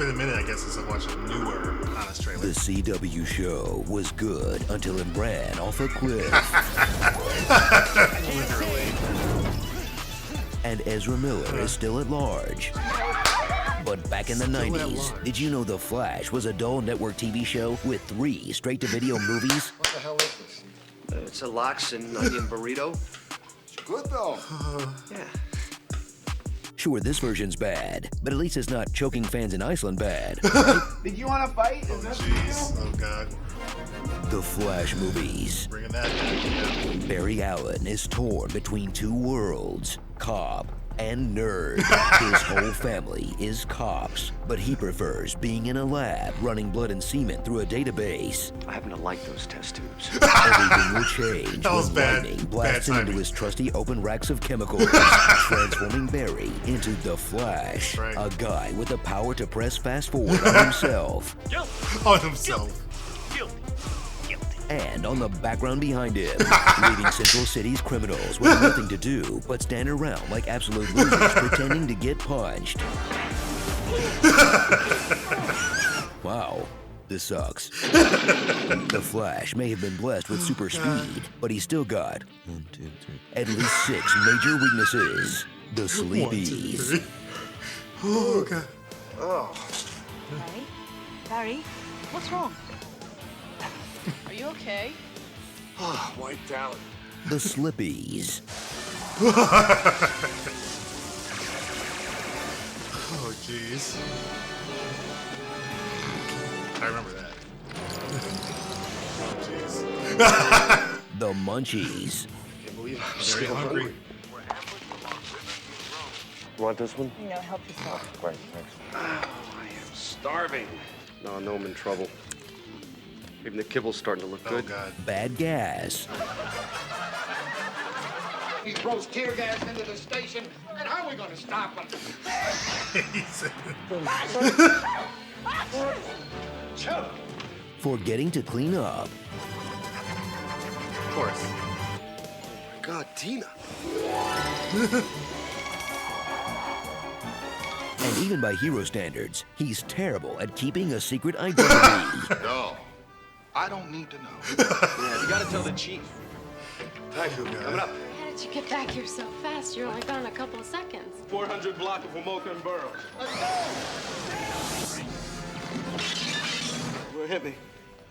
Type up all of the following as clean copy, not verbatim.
been a minute, I guess, since I've watched a newer Honest trailer. The CW show was good until it ran off a cliff. Literally. And Ezra Miller is still at large. But back in the 90s, did you know The Flash was a dull network TV show with 3 straight-to-video movies? What the hell is this? It's a lox and onion burrito. It's good, though. Yeah. Sure, this version's bad, but at least it's not choking fans in Iceland bad. Did you want to fight? Oh, jeez. Oh, God. The Flash movies. Bringing that back. Barry Allen is torn between 2 worlds, cop and nerd. His whole family is cops, but he prefers being in a lab running blood and semen through a database. I happen to like those test tubes. Everything will change That was when bad. lightning blasts him Bad into timing. his trusty open racks of chemicals, transforming Barry into the Flash, That's right. a guy with the power to press fast forward on himself On himself. and on the background behind him, leaving Central City's criminals with nothing to do but stand around like absolute losers pretending to get punched. Wow, this sucks. The Flash may have been blessed with super speed, but he's still got at least 6 major weaknesses. The 1, 2, Sleepies. 3. Oh, God. Barry, what's wrong? Are you okay? Wiped out. The Slippies. Oh, jeez. I remember that. Oh, jeez. The Munchies. Can't believe I'm Very still hungry. You want this one? You know, help yourself. Great, thanks. Oh, I am starving. No, I know I'm in trouble. Even the kibble's starting to look Oh, good. God. Bad Gas. He throws tear gas into the station, and how are we going to stop him? Forgetting to clean up. Of course. God, Tina. And even by hero standards, he's terrible at keeping a secret identity. No, I don't need to know. Yeah, you gotta tell the chief. Thank you, Coming up. How did you get back here so fast? You're only gone a couple of seconds. 400 block of Homoka and Borough. What hit me?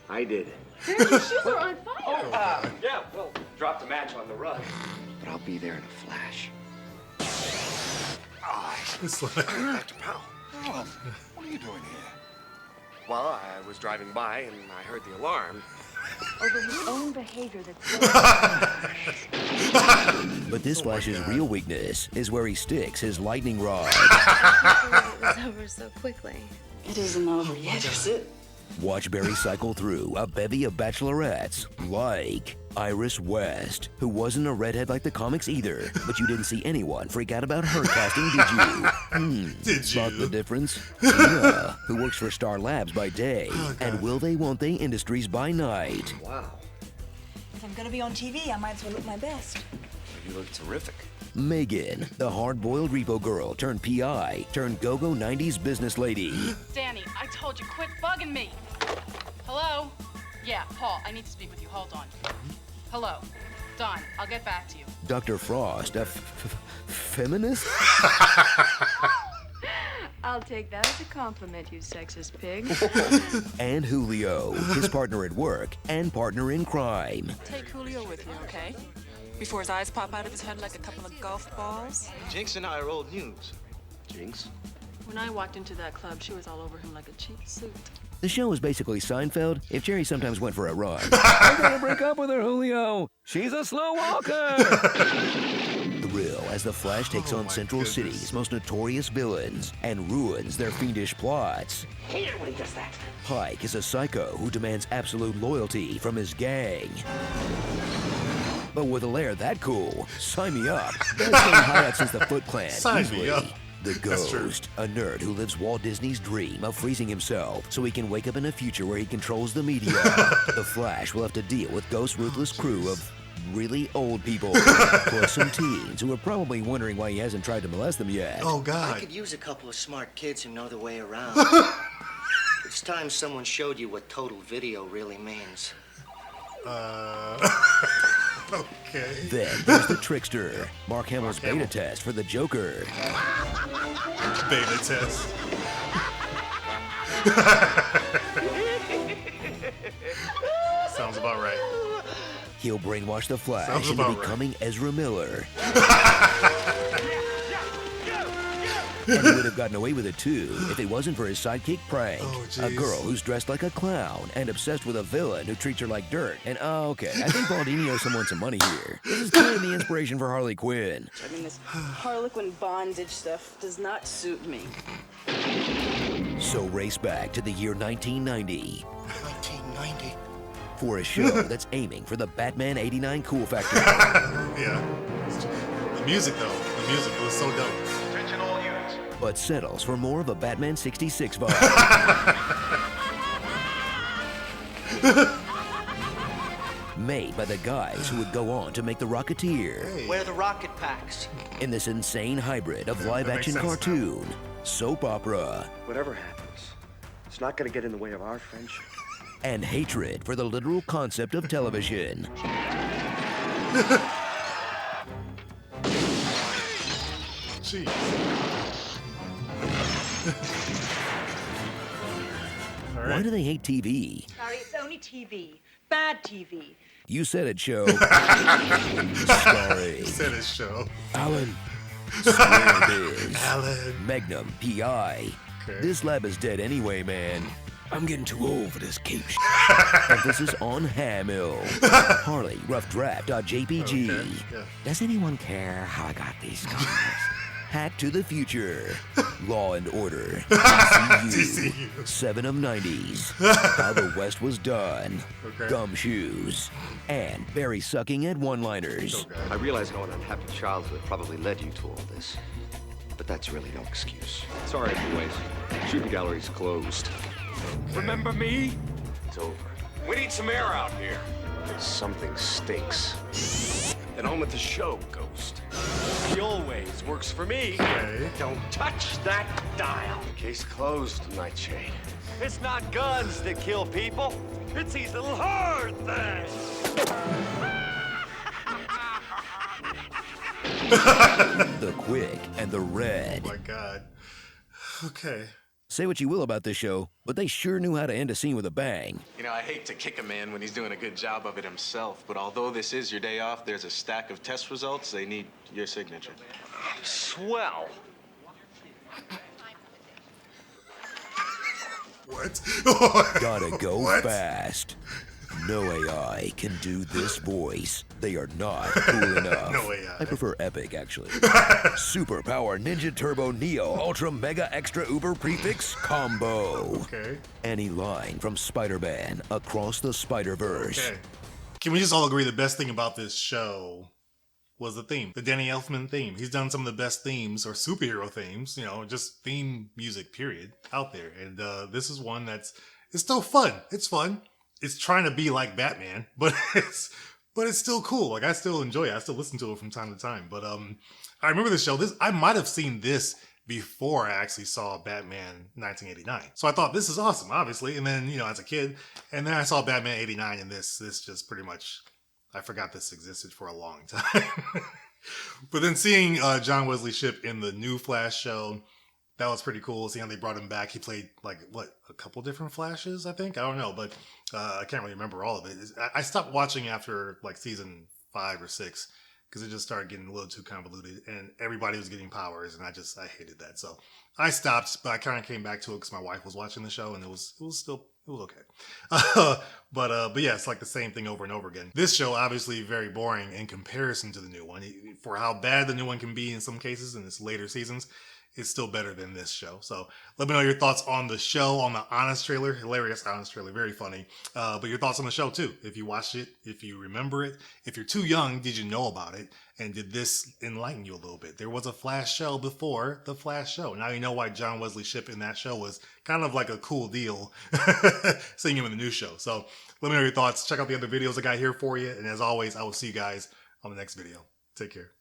I did. Your shoes are on fire. Yeah, well, dropped a match on the rug. But I'll be there in a flash. It's like, Dr. Powell. Oh, what are you doing here? Well, I was driving by and I heard the alarm. Over his own behavior that's But this Flash's real weakness is where he sticks his lightning rod. It was over so quickly. It isn't over yet, is it? Watch Barry cycle through a bevy of bachelorettes like Iris West, who wasn't a redhead like the comics either, but you didn't see anyone freak out about her casting, did you? did Spot you? the difference? Tina, who works for Star Labs by day, and Will They Won't They Industries by night. Wow, If I'm gonna be on TV, I might as well look my best. you look terrific. Megan, the hard-boiled repo girl turned PI, turned go-go 90s business lady. Danny, I told you, quit bugging me. Hello? Yeah, Paul, I need to speak with you. Hold on. Hello. Done. I'll get back to you. Dr. Frost, a feminist? I'll take that as a compliment, you sexist pig. And Julio, his partner at work and partner in crime. Take Julio with you, okay? Before his eyes pop out of his head like a couple of golf balls. Jinx and I are old news. Jinx? When I walked into that club, she was all over him like a cheap suit. The show is basically Seinfeld if Jerry sometimes went for a run. I'm gonna break up with her, Julio. She's a slow walker. Thrill as the Flash takes on my Central goodness. City's most notorious villains and ruins their fiendish plots. Hate it when he does that. Pike is a psycho who demands absolute loyalty from his gang. But with a lair that cool, sign me up. Best thing hideout since the Foot Clan. Sign me easily. up. The That's true. Ghost, a nerd who lives Walt Disney's dream of freezing himself so he can wake up in a future where he controls the media. The Flash will have to deal with Ghost's ruthless crew of really old people, plus some teens who are probably wondering why he hasn't tried to molest them yet. Oh, I God. could use a couple of smart kids who know the way around. It's time someone showed you what total video really means. Okay. Then there's the trickster, Mark Hamill's beta test for the Joker. Beta test. Sounds about right. He'll brainwash the Flash Sounds into about right. becoming Ezra Miller. And he would have gotten away with it too if it wasn't for his sidekick Prank. Oh, A jeez. girl who's dressed like a clown and obsessed with a villain who treats her like dirt. And okay, I think Baldini owes someone some money here. This is kind of the inspiration for Harley Quinn. I mean, this Harlequin bondage stuff does not suit me. So race back to the year 1990 1990. for a show that's aiming for the Batman '89 cool factor. Yeah. The music, though. The music was so dope. Attention all units. But settles for more of a Batman '66 vibe. Made by the guys who would go on to make The Rocketeer Where are the rocket packs? in this insane hybrid of live-action sense now. cartoon, soap opera, Whatever happens, it's not gonna get in the way of our friendship. and hatred for the literal concept of television. Jeez. All Why right. do they hate TV? Sorry, it's only TV. Bad TV. You said it, show. Sorry. Said his show. Alan. Swear biz. Alan. Magnum PI. Okay. This lab is dead anyway, man. I'm getting too old for this cape shit. Emphasis on Hamill. Harley, rough draft.jpg. Okay, yeah. Does anyone care how I got these scars? Hack to the Future. Law and Order. DCU. DCU. 7 of 90s. How the West Was Done. Okay. Gumshoes. And Barry sucking at one-liners. Okay. I realize how an unhappy childhood probably led you to all this. But that's really no excuse. Sorry, boys. Shooting gallery's closed. Remember me? It's over. We need some air out here. Something stinks. Then on with the show, Ghost. He always works for me. Okay. Don't touch that dial. Case closed, Nightshade. It's not guns that kill people. It's these little hard things. The Quick and the Red. Oh, my God. Okay. Say what you will about this show, but they sure knew how to end a scene with a bang. You know, I hate to kick a man when he's doing a good job of it himself, but although this is your day off, there's a stack of test results. They need your signature. Swell. What? Gotta go What? fast. No AI can do this voice. They are not cool enough. No AI. I prefer Epic, actually. Superpower Ninja Turbo Neo Ultra Mega Extra Uber Prefix Combo. Okay. Any line from Spider-Man Across the Spider-Verse. Okay. Can we just all agree the best thing about this show was the theme, the Danny Elfman theme? He's done some of the best themes or superhero themes, you know, just theme music, period, out there. And this is one it's still fun. It's fun. It's trying to be like Batman, but it's still cool. Like, I still enjoy it. I still listen to it from time to time. But I remember this show. I might have seen this before I actually saw Batman 1989. So I thought, this is awesome, obviously. And then, you know, as a kid, and then I saw Batman 89, and this just pretty much, I forgot this existed for a long time. But then seeing John Wesley Shipp in the new Flash show, that was pretty cool. Seeing how they brought him back. He played, like, what, a couple different Flashes, I think? I don't know, but I can't really remember all of it. I stopped watching after, like, season 5 or 6, because it just started getting a little too convoluted, and everybody was getting powers, and I hated that. So I stopped, but I kind of came back to it because my wife was watching the show, and it was okay. But yeah, it's like the same thing over and over again. This show, obviously very boring in comparison to the new one. For how bad the new one can be in some cases in its later seasons, is still better than this show. So let me know your thoughts on the show, on the Honest trailer. Hilarious Honest trailer, very funny. But your thoughts on the show too. If you watched it, if you remember it, if you're too young, did you know about it? And did this enlighten you a little bit? There was a Flash show before the Flash show. Now you know why John Wesley Shipp in that show was kind of like a cool deal, seeing him in the new show. So let me know your thoughts. Check out the other videos I got here for you. And as always, I will see you guys on the next video. Take care.